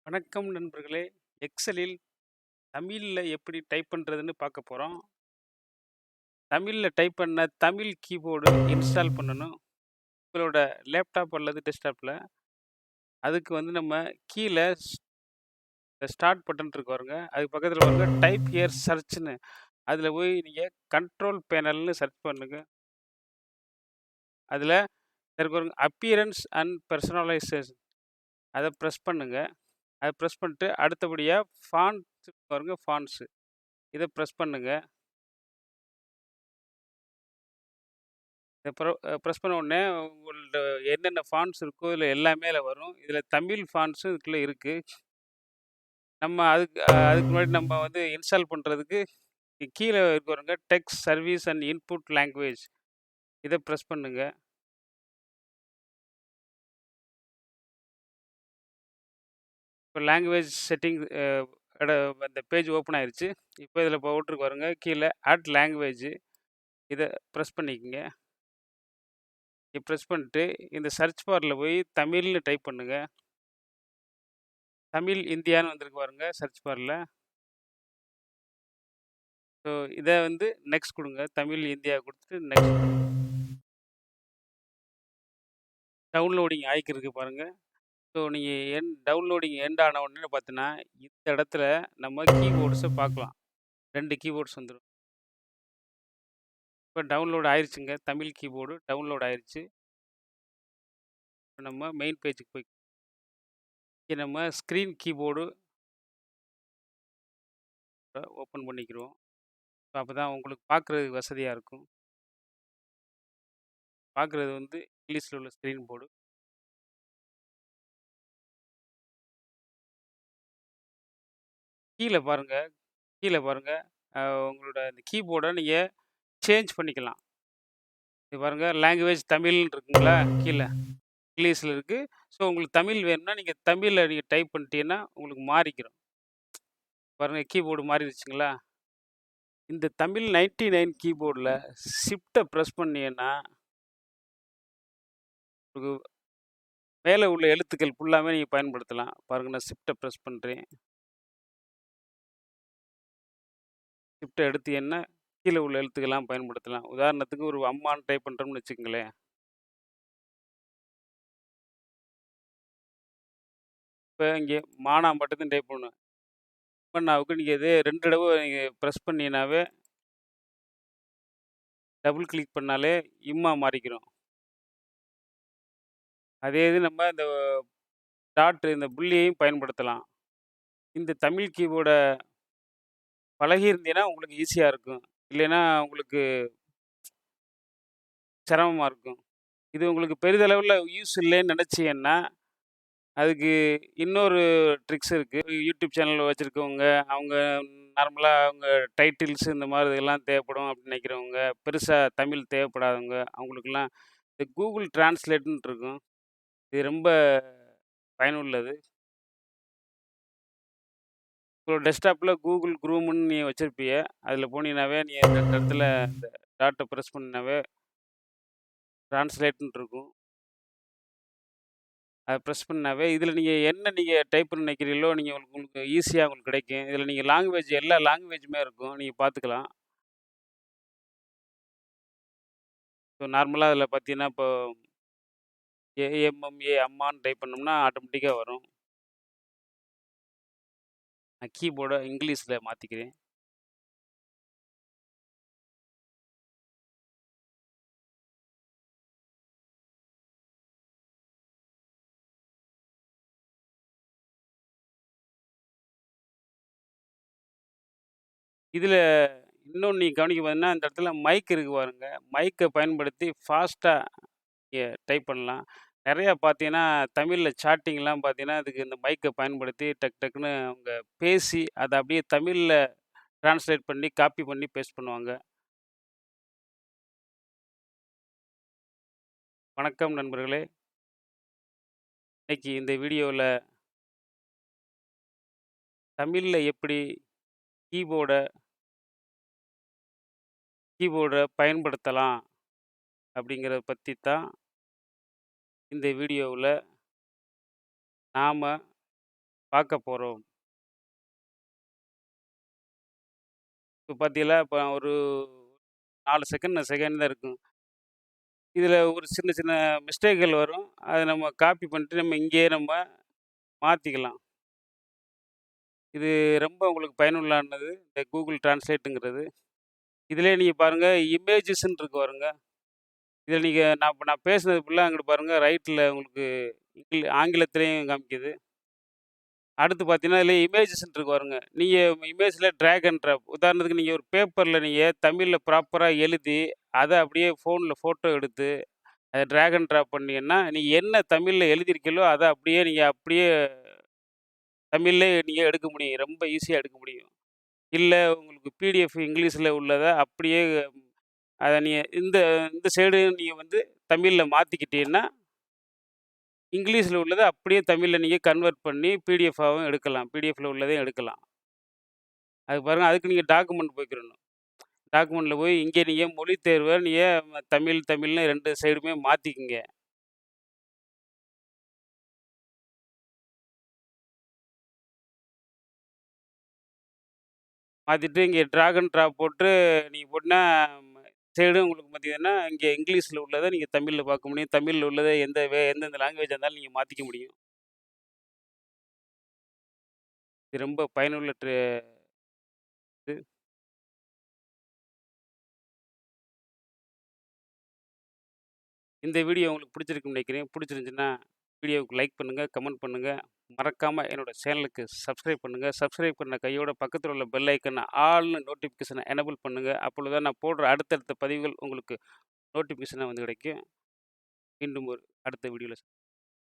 வணக்கம் நண்பர்களே! எக்ஸலில் தமிழ்ல எப்படி டைப் பண்றதுன்னு பார்க்க போறோம். தமிழ்ல டைப் பண்ண தமிழ் கீபோர்டு இன்ஸ்டால் பண்ணணும். உங்களோட லேப்டாப் அல்லது டெஸ்க்டாப்ல. அதுக்கு நம்ம கீழ ஸ்டார்ட் பட்டன் இருக்கு பாருங்க. அதுக்கு பக்கத்துல பாருங்க டைப் ஹியர் சர்ச்ன்னு. அதுல போய் நீங்க கண்ட்ரோல் பேனல்னு சர்ச் பண்ணுங்க. அதுல இருக்கு பாருங்க அப்பியரன்ஸ் அண்ட் பெர்சனலைசேஷன். அத பிரஸ் பண்ணுங்க. அத பிரஸ் பண்ணிட்டு அடுத்தபடியா ஃபாண்ட்ஸ் பாருங்க ஃபாண்ட்ஸ். இத பிரஸ் பண்ணுங்க. இத பிரஸ் பண்ண உடனே உங்கள்ட்ட என்னென்ன ஃபாண்ட்ஸ் இருக்கோ, இதுல எல்லாமே அதுல வரும். இதுல தமிழ் ஃபாண்ட்ஸும் இதுக்குள்ள இருக்கு. அதுக்கு முன்னாடி இன்ஸ்டால் பண்றதுக்கு கீழ இருக்கு பாருங்க text service and input language. இத பிரஸ் பண்ணுங்க. இப்ப லாங்குவேஜ் செட்டிங் எட அந்த பேஜ் ஓப்பன் ஆயிருச்சு. இப்ப இதுல போட்டிருக்கு பாருங்க கீழ ஆட் லாங்குவேஜ். இத பிரஸ் பண்ணிக்கங்க. பிரஸ் பண்ணிட்டு இந்த சர்ச் பார்ல போய் தமிழ்னு டைப் பண்ணுங்க. தமிழ் இந்தியான்னு வந்திருக்கு பாருங்க சர்ச் பார்ல. ஸோ இத நெக்ஸ்ட் குடுங்க. தமிழ் இந்தியா குடுத்துட்டு நெக்ஸ்ட். டவுன்லோடிங் ஆயிக்கிருக்கு பாருங்க. ஸோ நீங்க டவுன்லோடிங் எண்ட் ஆன உடனே பார்த்தீங்கன்னா, இந்த இடத்துல நம்ம கீபோர்ட்ஸ பார்க்கலாம். 2 கீபோர்ட்ஸ் வந்துரும். இப்ப டவுன்லோட் ஆயிருச்சுங்க. தமிழ் கீபோர்டு டவுன்லோட் ஆயிருச்சு. இப்ப நம்ம மெயின் பேஜுக்கு போய் இங்க நம்ம ஸ்க்ரீன் கீபோர்டு ஓப்பன் பண்ணிக்கிறோம். அப்பதான் உங்களுக்கு பார்க்குறதுக்கு வசதியா இருக்கும். பார்க்குறது இங்கிலீஷ்ல உள்ள ஸ்க்ரீன் போர்டு. கீழ பாருங்க கீழ பாருங்க. அ உங்களோட அந்த கீபோர்ட நீங்க சேஞ்ச் பண்ணிக்கலாம். இங்க பாருங்க லாங்குவேஜ் தமிழ்ன்னு இருக்குங்களா? கீழ. இங்கிலீஷ்ல இருக்கு. ஸோ உங்களுக்கு தமிழ் வேணும்னா, நீங்க தமிழ்ல டைப் பண்ணிட்டீங்கன்னா, உங்களுக்கு மாறிக்கிரும். பாருங்க கீபோர்டு மாறிருச்சுங்களா? இந்த தமிழ் 99 கீபோர்டுல ஷிஃப்ட்ட பிரஸ் பண்ணீங்கன்னா, உங்களுக்கு மேல உள்ள எழுத்துக்கள் ஃபுல்லாமே நீங்க பயன்படுத்தலாம். பாருங்க நான் ஷிஃப்ட்ட பிரஸ் பண்றேன். ஷிஃப்ட்ட எடுத்தீங்கன்னா, கீழ உள்ள எழுத்துக்கள்லாம் பயன்படுத்தலாம். உதாரணத்துக்கு ஒரு அம்மான்னு டைப் பண்றோம்னு வச்சுக்கங்களேன். இப்ப இங்க மானா மட்டும் தான் டைப் பண்ணணும். பண்ணாவுக்கு நீங்க இதே 2 தடவ நீங்க பிரஸ் பண்ணீங்கன்னாவே, டபுள் கிளிக் பண்ணாலே இம்மா மாறிக்கிரும். அதே இது நம்ம இந்த இந்த புள்ளியையும் பயன்படுத்தலாம். இந்த தமிழ் கீபோர்ட பழகியிருந்தீங்கன்னா, உங்களுக்கு ஈஸியா இருக்கும். இல்லைன்னா உங்களுக்கு சிரமமா இருக்கும். இது உங்களுக்கு பெரிதளவுல யூஸ் இல்லைன்னு நெனச்சீங்கன்னா, அதுக்கு இன்னொரு ட்ரிக்ஸ் இருக்கு. யூடியூப் சேனல் வச்சிருக்கவங்க, அவங்க நார்மலா அவங்க டைட்டில்ஸ் இந்த மாரி இதெல்லாம் தேவைப்படும் அப்படின்னு நெனைக்கிறவங்க, பெருசா தமிழ் தேவைப்படாதவங்க, அவங்களுக்கெல்லாம் இந்த கூகுள் டிரான்ஸ்லேட்ன்னு இருக்கும். இது ரொம்ப பயனுள்ளது. உங்களோட டெஸ்க்டாப்ல கூகுள் குரூம்ன்னு நீங்க வச்சிருப்பீங்க. அதில போனீங்கன்னாவே, நீங்க இந்த இடத்துல இந்த டாட்ட பிரஸ் பண்ணீங்கன்னாவே டிரான்ஸ்லேட்ன்னு இருக்கும். அத பிரஸ் பண்ணாவே, இதில நீங்க டைப் பண்ண நினைக்கிறீங்களோ, உங்களுக்கு ஈஸியா உங்களுக்கு கிடைக்கும். இதில நீங்க எல்லா லாங்குவேஜுமே இருக்கும். நீங்க பார்த்துக்கலாம். இப்போ நார்மலா அதில பார்த்தீங்கன்னா, இப்போ ஏஎம்எம்ஏ அம்மான்னு டைப் பண்ணோம்னா, ஆட்டோமேட்டிக்கா வரும். நான் கீபோர்ட இங்கிலீஷ்ல மாத்திக்கிறேன். இதில இன்னொன்னு நீங்க கவனிக்க பார்த்தீங்கன்னா, இந்த இடத்துல மைக் இருக்கு பாருங்க. மைக்க பயன்படுத்தி ஃபாஸ்ட்டா டைப் பண்ணலாம். நெறையா பார்த்தீங்கன்னா, தமிழ்ல சாட்டிங்லாம் பார்த்தீங்கன்னா, அதுக்கு இந்த மைக்க பயன்படுத்தி டக் டக்குன்னு அவங்க பேசி, அத அப்படியே தமிழ்ல டிரான்ஸ்லேட் பண்ணி, காப்பி பண்ணி பேஸ்ட் பண்ணுவாங்க. வணக்கம் நண்பர்களே! இன்னைக்கு இந்த வீடியோல தமிழ்ல எப்படி கீபோர்ட கீபோர்ட பயன்படுத்தலாம் அப்படிங்கிறத பத்தி தான் இந்த வீடியோவுல நாம பார்க்க போறோம். இப்ப பார்த்தீங்களா, இப்ப ஒரு 4 செகண்ட் செகண்ட் தான் இருக்கும். இதில ஒரு சின்ன சின்ன மிஸ்டேக்கள் வரும். அத நம்ம காப்பி பண்ணிட்டு நம்ம இங்கேயே மாத்திக்கலாம். இது ரொம்ப உங்களுக்கு பயனுள்ளானது. இந்த Google Translateங்கிறது. இதிலேயே நீங்க பாருங்க, இமேஜஸ்ன்னு இருக்கு பாருங்க. இதில நீங்க நான் பேசினது ஃபுல்லா அங்கிட்டு பாருங்க, ரைட்ல உங்களுக்கு ஆங்கிலத்திலயும் காமிக்குது. அடுத்து பார்த்தீங்கன்னா, இதில இமேஜஸ்ன்னு இருக்கு பாருங்க. நீங்க இமேஜ்ல டிராக் அண்ட் ட்ராப். உதாரணத்துக்கு நீங்க ஒரு பேப்பர்ல நீங்க தமிழ்ல ப்ராப்பரா எழுதி, அத அப்படியே ஃபோன்ல ஃபோட்டோ எடுத்து, அத டிராக் அண்ட் ட்ராப் பண்ணீங்கன்னா, நீங்க என்ன தமிழ்ல எழுதியிருக்கீங்களோ, அத அப்படியே தமிழ்லயே நீங்க எடுக்க முடியும். ரொம்ப ஈஸியா எடுக்க முடியும். இல்ல உங்களுக்கு பிடிஎஃப் இங்கிலீஷ்ல உள்ளத அப்படியே அத நீங்க இந்த இந்த சைடு நீங்க தமிழ்ல மாத்திக்கிட்டீங்கன்னா, இங்கிலீஷ்ல உள்ளத அப்படியே தமிழ்ல நீங்க கன்வெர்ட் பண்ணி பிடிஎஃப்பாவும் எடுக்கலாம். பிடிஎஃப்ல உள்ளதையும் எடுக்கலாம். அது பாருங்க, அதுக்கு நீங்க டாக்குமெண்ட் போய்க்கிறணும். டாக்குமெண்ட்ல போய் இங்க நீங்க மொழி தேர்வ நீங்க தமிழ்னு 2 சைடுமே மாத்திக்கங்க. மாத்திட்டு இங்க டிராக் அண்ட் ட்ராப் போட்டு நீங்க போட்டீங்கன்னா, சைடும் உங்களுக்கு பார்த்தீங்கன்னா, இங்க இங்கிலீஷ்ல உள்ளத நீங்க தமிழ்ல பார்க்க முடியும். தமிழ்ல உள்ளத எந்தெந்த லாங்குவேஜா இருந்தாலும் நீங்க மாத்திக்க முடியும். இது ரொம்ப பயனுள்ள இது. இந்த வீடியோ உங்களுக்கு பிடிச்சிருக்குன்னு நினைக்கிறேன். பிடிச்சிருந்துச்சுன்னா, வீடியோவுக்கு லைக் பண்ணுங்க, கமெண்ட் பண்ணுங்க. மறக்காம என்னோட சேனலுக்கு சப்ஸ்கிரைப் பண்ணுங்க. சப்ஸ்கிரைப் பண்ண கையோட பக்கத்துல உள்ள பெல் ஐக்கான ஆல்னு நோட்டிஃபிகேஷன எனபிள் பண்ணுங்க. அப்பொழுதுதான் நான் போடுற அடுத்தடுத்த பதிவுகள் உங்களுக்கு நோட்டிஃபிகேஷனா கிடைக்கும். மீண்டும் ஒரு அடுத்த வீடியோல